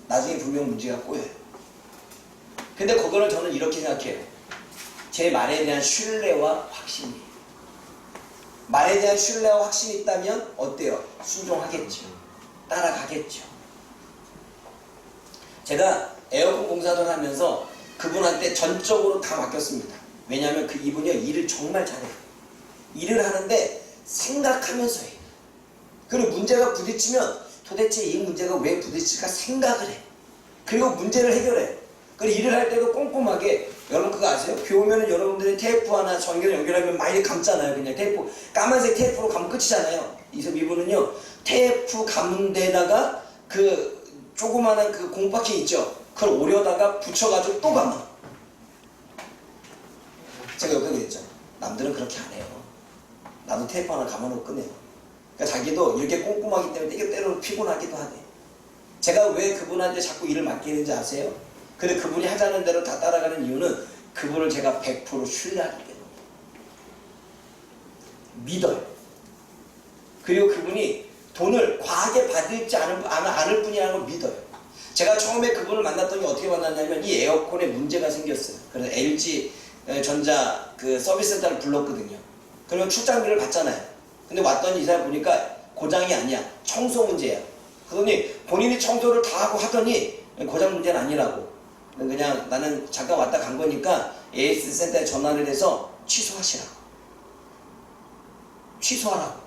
나중에 분명 문제가 꼬여요. 근데 그거를 저는 이렇게 생각해요. 제 말에 대한 신뢰와 확신이에요. 말에 대한 신뢰와 확신이 있다면 어때요? 순종하겠죠. 따라가겠죠. 제가 에어컨 공사를 하면서 그분한테 전적으로 다 맡겼습니다. 왜냐하면 그 이분이 일을 정말 잘해요. 일을 하는데 생각하면서 해요. 그리고 문제가 부딪히면 도대체 이 문제가 왜 부딪힐까 생각을 해. 그리고 문제를 해결해. 그리고 일을 할 때도 꼼꼼하게, 여러분 그거 아세요? 비 오면은 여러분들이 테이프 하나 전기를 연결하면 많이 감잖아요. 그냥 테이프, 까만색 테이프로 감으면 끝이잖아요. 이분은요, 테이프 감은 데다가 그 조그마한 그 공파키 있죠? 그걸 오려다가 붙여가지고 또 감아. 제가 옆에 그랬죠. 남들은 그렇게 안 해요. 나도 테이프 하나 감아놓고 끝내요. 그러니까 자기도 이렇게 꼼꼼하기 때문에 때로는 피곤하기도 하대. 제가 왜 그분한테 자꾸 일을 맡기는지 아세요? 근데 그분이 하자는 대로 다 따라가는 이유는 그분을 제가 100% 신뢰하기 때문에. 믿어요. 그리고 그분이 돈을 과하게 받을지 않을 뿐이라는 걸 믿어요. 제가 처음에 그분을 만났더니 어떻게 만났냐면 이 에어컨에 문제가 생겼어요. 그래서 LG 전자 그 서비스 센터를 불렀거든요. 그러면 출장비를 받잖아요. 근데 왔더니 이 사람 보니까 고장이 아니야. 청소 문제야. 그러더니 본인이 청소를 다 하고 하더니 고장 문제는 아니라고. 그냥 나는 잠깐 왔다 간 거니까 AS 센터에 전화를 해서 취소하시라고. 취소하라고.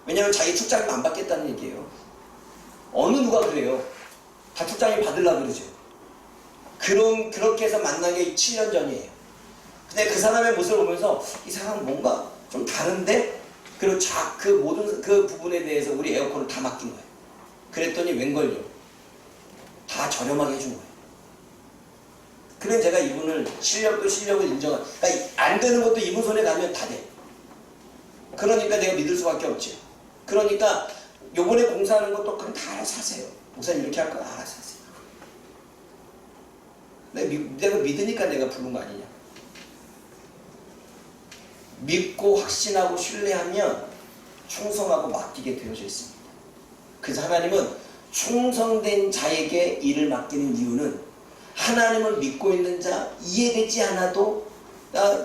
왜냐면 자기 출장비 안 받겠다는 얘기예요. 어느 누가 그래요? 다 출장비 받으려고 그러죠. 그렇게 해서 만난 게 7년 전이에요. 근데 그 사람의 모습을 보면서 이 사람은 뭔가 좀 다른데? 그리고 그 모든 그 부분에 대해서 우리 에어컨을 다 맡긴 거예요. 그랬더니 웬걸요? 다 저렴하게 해준 거예요. 그래서 제가 이분을 실력을 인정한, 그러니까 안 되는 것도 이분 손에 가면 다 돼. 그러니까 내가 믿을 수밖에 없죠. 그러니까 요번에 공사하는 것도 그럼 다 알아서 하세요. 목사님 이렇게 할 거 알아서 하세요. 내가 믿으니까 내가 부른 거 아니냐. 믿고 확신하고 신뢰하면 충성하고 맡기게 되어져 있습니다. 그래서 하나님은 충성된 자에게 일을 맡기는 이유는 하나님을 믿고 있는 자, 이해되지 않아도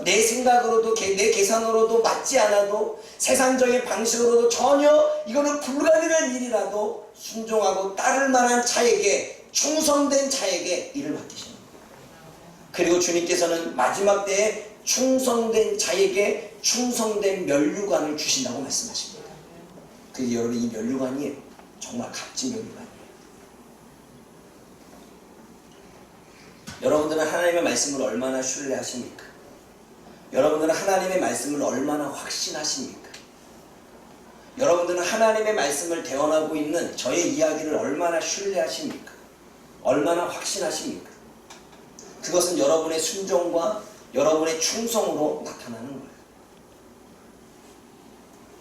내 생각으로도 내 계산으로도 맞지 않아도 세상적인 방식으로도 전혀 이거는 불가능한 일이라도 순종하고 따를 만한 자에게, 충성된 자에게 일을 맡기시는 거예요. 그리고 주님께서는 마지막 때에 충성된 자에게 충성된 면류관을 주신다고 말씀하십니다. 그래서 여러분, 이 면류관이 정말 값진 면류관이에요. 여러분들은 하나님의 말씀을 얼마나 신뢰하십니까? 여러분들은 하나님의 말씀을 얼마나 확신하십니까? 여러분들은 하나님의 말씀을 대언하고 있는 저의 이야기를 얼마나 신뢰하십니까? 얼마나 확신하십니까? 그것은 여러분의 순종과 여러분의 충성으로 나타나는 거예요.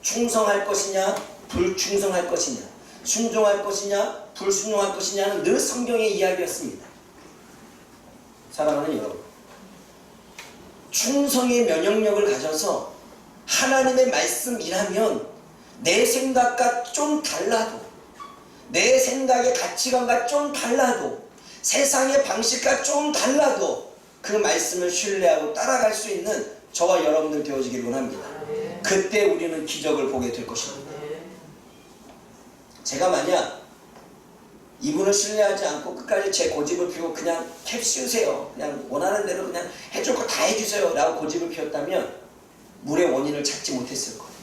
충성할 것이냐, 불충성할 것이냐, 순종할 것이냐, 불순종할 것이냐는 늘 성경의 이야기였습니다. 사랑하는 여러분, 충성의 면역력을 가져서 하나님의 말씀이라면 내 생각과 좀 달라도, 내 생각의 가치관과 좀 달라도, 세상의 방식과 좀 달라도 그 말씀을 신뢰하고 따라갈 수 있는 저와 여러분들 되어지길 원합니다. 그때 우리는 기적을 보게 될 것입니다. 제가 만약 이분을 신뢰하지 않고 끝까지 제 고집을 피우고 그냥 캡 씌우세요, 그냥 원하는 대로 그냥 해줄 거 다 해주세요 라고 고집을 피웠다면 물의 원인을 찾지 못했을 거예요.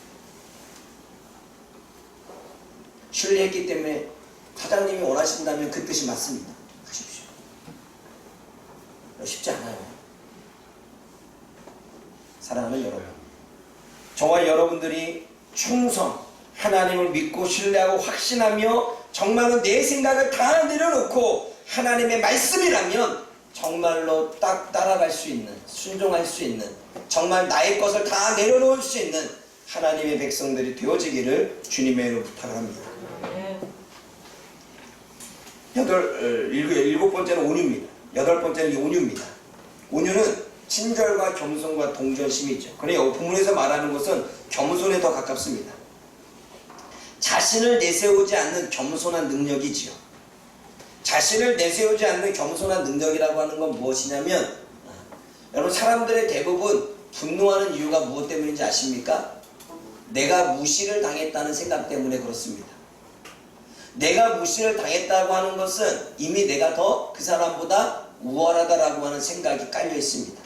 신뢰했기 때문에 사장님이 원하신다면 그 뜻이 맞습니다. 하십시오. 쉽지 않아요. 사랑하는 여러분, 저와 여러분들이 충성, 하나님을 믿고 신뢰하고 확신하며 정말로 내 생각을 다 내려놓고 하나님의 말씀이라면 정말로 딱 따라갈 수 있는, 순종할 수 있는, 정말 나의 것을 다 내려놓을 수 있는 하나님의 백성들이 되어지기를 주님의 이름으로 부탁을 합니다. 일곱 번째는 온유입니다. 여덟 번째는 온유입니다. 온유는 친절과 겸손과 동정심이죠. 그러나 여기 본문에서 말하는 것은 겸손에 더 가깝습니다. 자신을 내세우지 않는 겸손한 능력이지요. 자신을 내세우지 않는 겸손한 능력이라고 하는 건 무엇이냐면, 여러분, 사람들의 대부분 분노하는 이유가 무엇 때문인지 아십니까? 내가 무시를 당했다는 생각 때문에 그렇습니다. 내가 무시를 당했다고 하는 것은 이미 내가 더 그 사람보다 우월하다라고 하는 생각이 깔려 있습니다.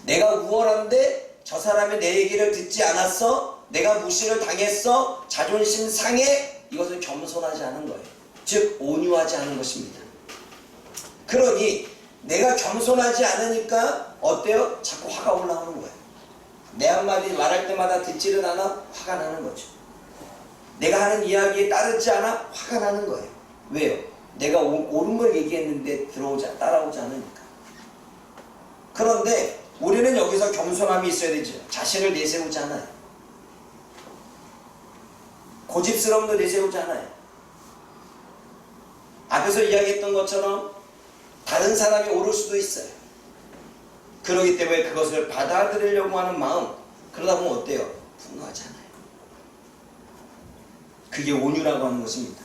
내가 우월한데 저 사람이 내 얘기를 듣지 않았어, 내가 무시를 당했어, 자존심 상해. 이것은 겸손하지 않은 거예요. 즉 온유하지 않은 것입니다. 그러니 내가 겸손하지 않으니까 어때요? 자꾸 화가 올라오는 거예요. 내 한마디 말할 때마다 듣지를 않아 화가 나는 거죠. 내가 하는 이야기에 따르지 않아 화가 나는 거예요. 왜요? 내가 옳은 걸 얘기했는데 따라오지 않으니까. 그런데 우리는 여기서 겸손함이 있어야 되죠. 자신을 내세우지 않아요. 고집스러움도 내세우지 않아요. 앞에서 이야기했던 것처럼 다른 사람이 옳을 수도 있어요. 그렇기 때문에 그것을 받아들이려고 하는 마음, 그러다 보면 어때요? 분노하지 않아요. 그게 온유라고 하는 것입니다.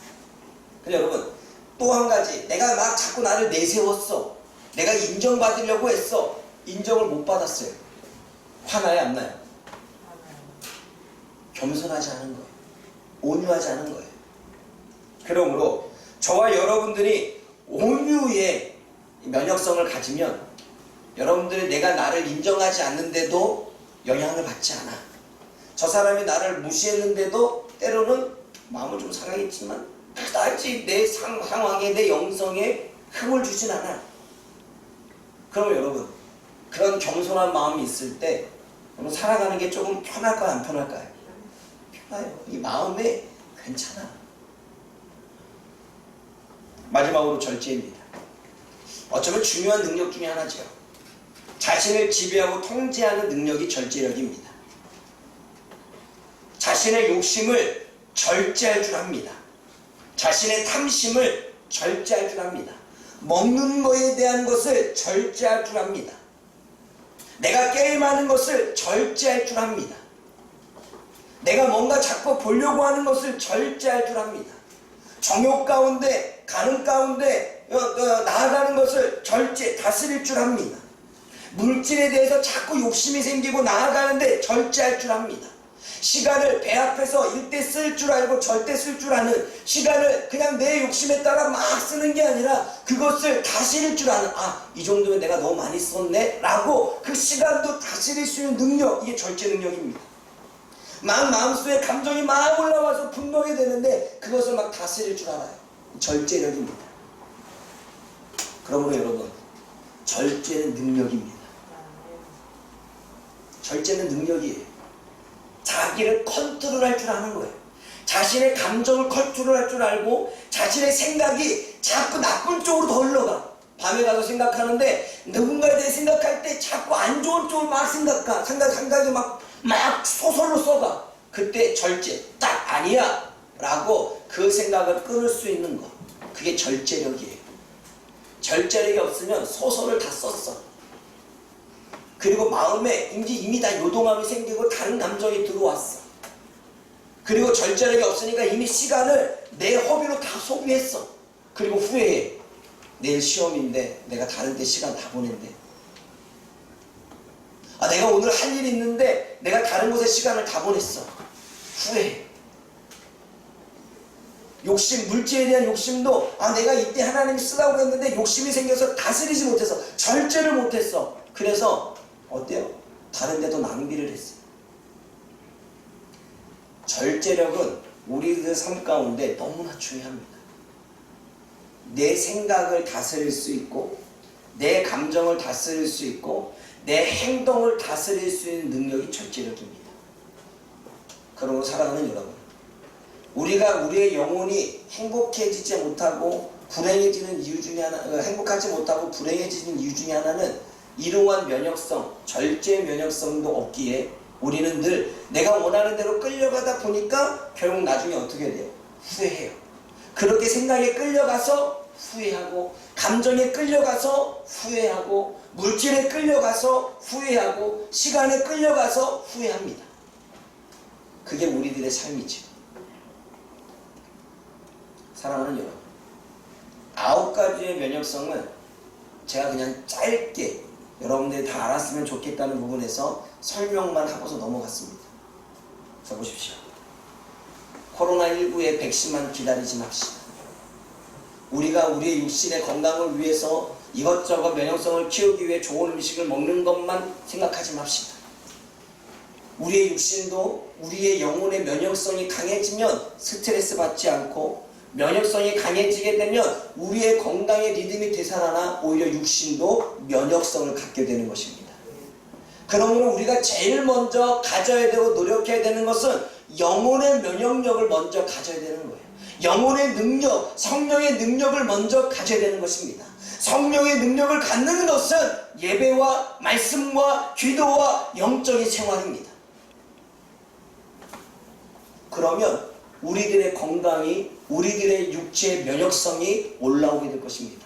근데 여러분, 또 한 가지, 내가 막 자꾸 나를 내세웠어, 내가 인정받으려고 했어, 인정을 못 받았어요. 화나요, 안 나요? 겸손하지 않은 거예요. 온유하지 않은 거예요. 그러므로 저와 여러분들이 온유의 면역성을 가지면 여러분들이 내가 나를 인정하지 않는데도 영향을 받지 않아. 저 사람이 나를 무시했는데도 때로는 마음은 좀 상하겠지만 그다지 내 상황에, 내 영성에 흠을 주진 않아. 그럼 여러분, 그런 겸손한 마음이 있을 때 여러분 살아가는 게 조금 편할까요, 안 편할까요? 편해요. 이 마음에 괜찮아. 마지막으로 절제입니다. 어쩌면 중요한 능력 중에 하나죠. 자신을 지배하고 통제하는 능력이 절제력입니다. 자신의 욕심을 절제할 줄 압니다. 자신의 탐심을 절제할 줄 압니다. 먹는 거에 대한 것을 절제할 줄 압니다. 내가 게임하는 것을 절제할 줄 압니다. 내가 뭔가 자꾸 보려고 하는 것을 절제할 줄 압니다. 정욕 가운데, 가는 가운데 나아가는 것을 다스릴 줄 압니다. 물질에 대해서 자꾸 욕심이 생기고 나아가는데 절제할 줄 압니다. 시간을 배 앞에서 일대 쓸 줄 알고 절대 쓸 줄 아는, 시간을 그냥 내 욕심에 따라 막 쓰는 게 아니라 그것을 다스릴 줄 아는, 이 정도면 내가 너무 많이 썼네 라고 그 시간도 다스릴 수 있는 능력, 이게 절제 능력입니다. 마음속에 감정이 막 올라와서 분노하게 되는데 그것을 막 다스릴 줄 알아요. 절제력입니다. 그러므로 여러분, 절제는 능력입니다. 절제는 능력이에요. 자기를 컨트롤할 줄 아는 거예요. 자신의 감정을 컨트롤할 줄 알고 자신의 생각이 자꾸 나쁜 쪽으로 더 흘러가. 밤에 가서 생각하는데 누군가에 대해 생각할 때 자꾸 안 좋은 쪽을 막 생각이 막 소설로 써가. 그때 절제, 딱 아니야 라고 그 생각을 끊을 수 있는 것, 그게 절제력이에요. 절제력이 없으면 소설을 다 썼어. 그리고 마음에 이미 다 요동함이 생기고 다른 감정이 들어왔어. 그리고 절제력이 없으니까 이미 시간을 내 허비로 다 소비했어. 그리고 후회해. 내일 시험인데 내가 다른 데 시간 다 보낸대. 내가 오늘 할 일이 있는데 내가 다른 곳에 시간을 다 보냈어. 후회해. 욕심, 물질에 대한 욕심도 내가 이때 하나님이 쓰라고 했는데 욕심이 생겨서 다스리지 못해서 절제를 못했어. 그래서 어때요? 다른 데도 낭비를 했어요. 절제력은 우리들 삶 가운데 너무나 중요합니다. 내 생각을 다스릴 수 있고 내 감정을 다스릴 수 있고 내 행동을 다스릴 수 있는 능력이 절제력입니다. 그러므로 사랑하는 여러분, 우리가 우리의 영혼이 행복해지지 못하고 불행해지는 이유 중에 행복하지 못하고 불행해지는 이유 중에 하나는 이러한 면역성, 절제 면역성도 없기에 우리는 늘 내가 원하는 대로 끌려가다 보니까 결국 나중에 어떻게 돼요? 후회해요. 그렇게 생각에 끌려가서 후회하고, 감정에 끌려가서 후회하고, 물질에 끌려가서 후회하고, 시간에 끌려가서 후회합니다. 그게 우리들의 삶이죠. 사랑하는 여러분, 9가지의 면역성은 제가 그냥 짧게 여러분들이 다 알았으면 좋겠다는 부분에서 설명만 하고서 넘어갔습니다. 자, 보십시오. 코로나19의 백신만 기다리지 맙시다. 우리가 우리의 육신의 건강을 위해서 이것저것 면역성을 키우기 위해 좋은 음식을 먹는 것만 생각하지 맙시다. 우리의 육신도 우리의 영혼의 면역성이 강해지면 스트레스 받지 않고, 면역성이 강해지게 되면 우리의 건강의 리듬이 되살아나 오히려 육신도 면역성을 갖게 되는 것입니다. 그러므로 우리가 제일 먼저 가져야 되고 노력해야 되는 것은 영혼의 면역력을 먼저 가져야 되는 거예요. 영혼의 능력, 성령의 능력을 먼저 가져야 되는 것입니다. 성령의 능력을 갖는 것은 예배와 말씀과 기도와 영적인 생활입니다. 그러면 우리들의 건강이, 우리들의 육체의 면역성이 올라오게 될 것입니다.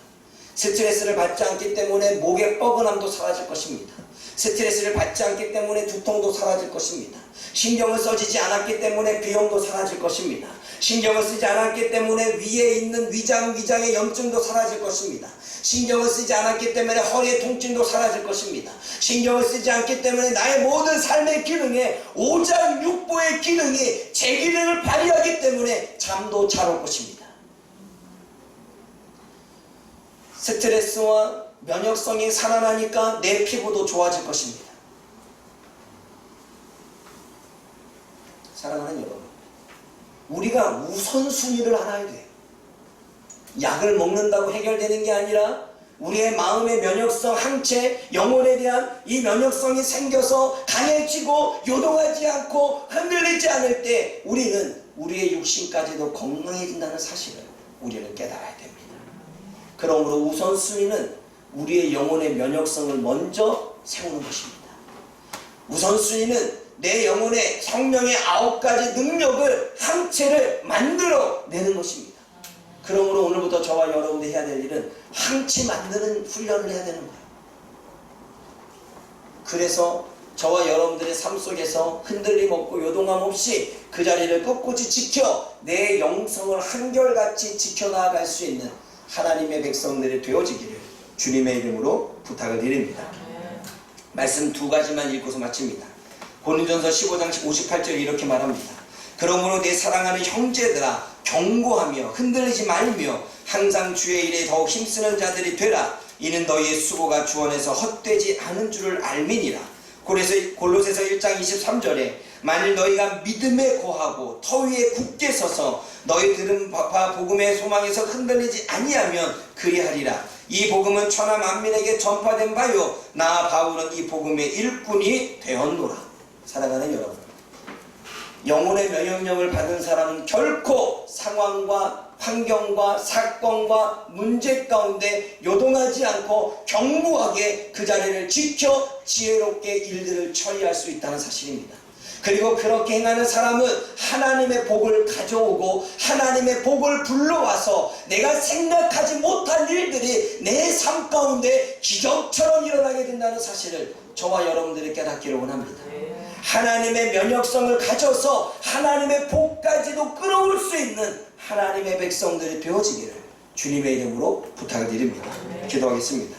스트레스를 받지 않기 때문에 목의 뻐근함도 사라질 것입니다. 스트레스를 받지 않기 때문에 두통도 사라질 것입니다. 신경을 써지지 않았기 때문에 비염도 사라질 것입니다. 신경을 쓰지 않았기 때문에 위에 있는 위장의 염증도 사라질 것입니다. 신경을 쓰지 않았기 때문에 허리의 통증도 사라질 것입니다. 신경을 쓰지 않기 때문에 나의 모든 삶의 기능에 오장육부의 기능이 제 기능을 발휘하기 때문에 잠도 잘 올 것입니다. 스트레스와 면역성이 살아나니까 내 피부도 좋아질 것입니다. 사랑하는 여러분, 우리가 우선순위를 알아야 돼요. 약을 먹는다고 해결되는 게 아니라 우리의 마음의 면역성, 항체, 영혼에 대한 이 면역성이 생겨서 강해지고 요동하지 않고 흔들리지 않을 때 우리는 우리의 육신까지도 건강해진다는 사실을 우리는 깨달아야 됩니다. 그러므로 우선순위는 우리의 영혼의 면역성을 먼저 세우는 것입니다. 우선순위는 내 영혼에 성령의 9가지 능력을 항체를 만들어 내는 것입니다. 그러므로 오늘부터 저와 여러분들이 해야 될 일은 항체 만드는 훈련을 해야 되는 거예요. 그래서 저와 여러분들의 삶 속에서 흔들림 없고 요동함 없이 그 자리를 꿋꿋이 지켜 내 영성을 한결같이 지켜나갈 수 있는 하나님의 백성들이 되어지기를 주님의 이름으로 부탁을 드립니다. 말씀 2가지만 읽고서 마칩니다. 고린도전서 15장 58절에 이렇게 말합니다. 그러므로 내 사랑하는 형제들아 경고하며 흔들리지 말며 항상 주의 일에 더욱 힘쓰는 자들이 되라. 이는 너희의 수고가 주 안에서 헛되지 않은 줄을 알미니라. 골로새서 1장 23절에 만일 너희가 믿음에 고하고 터 위에 굳게 서서 너희 들은 바 복음의 소망에서 흔들리지 아니하면 그리하리라. 이 복음은 천하 만민에게 전파된 바요 나 바울은 이 복음의 일꾼이 되었노라. 사랑하는 여러분, 영혼의 면역력을 받은 사람은 결코 상황과 환경과 사건과 문제 가운데 요동하지 않고 견고하게 그 자리를 지켜 지혜롭게 일들을 처리할 수 있다는 사실입니다. 그리고 그렇게 행하는 사람은 하나님의 복을 가져오고 하나님의 복을 불러와서 내가 생각하지 못한 일들이 내 삶 가운데 기적처럼 일어나게 된다는 사실을 저와 여러분들이 깨닫기를 원합니다. 하나님의 면역성을 가져서 하나님의 복까지도 끌어올 수 있는 하나님의 백성들이 되어지기를 주님의 이름으로 부탁을 드립니다. 기도하겠습니다.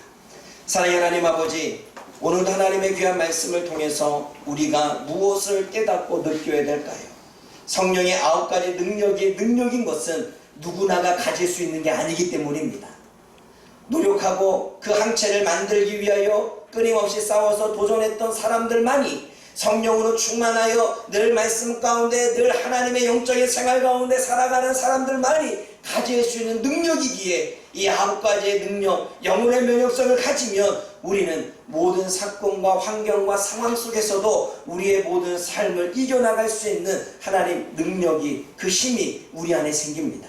사랑의 하나님 아버지, 오늘 하나님의 귀한 말씀을 통해서 우리가 무엇을 깨닫고 느껴야 될까요? 성령의 9가지 능력인 것은 누구나가 가질 수 있는 게 아니기 때문입니다. 노력하고 그 항체를 만들기 위하여 끊임없이 싸워서 도전했던 사람들만이 성령으로 충만하여 늘 말씀 가운데 늘 하나님의 영적인 생활 가운데 살아가는 사람들만이 가질 수 있는 능력이기에 이 9가지의 능력, 영혼의 면역성을 가지면 우리는 모든 사건과 환경과 상황 속에서도 우리의 모든 삶을 이겨나갈 수 있는 하나님 능력이, 그 힘이 우리 안에 생깁니다.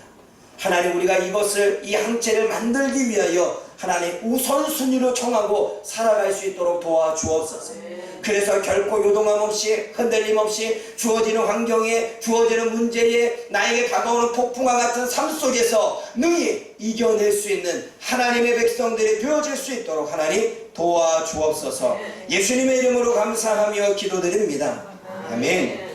하나님, 우리가 이것을, 이 항체를 만들기 위하여 하나님 우선순위로 정하고 살아갈 수 있도록 도와주옵소서. 그래서 결코 요동함 없이 흔들림 없이 주어지는 환경에 주어지는 문제에 나에게 다가오는 폭풍과 같은 삶 속에서 능히 이겨낼 수 있는 하나님의 백성들이 되어질 수 있도록 하나님 도와주옵소서. 예수님의 이름으로 감사하며 기도드립니다. 아멘.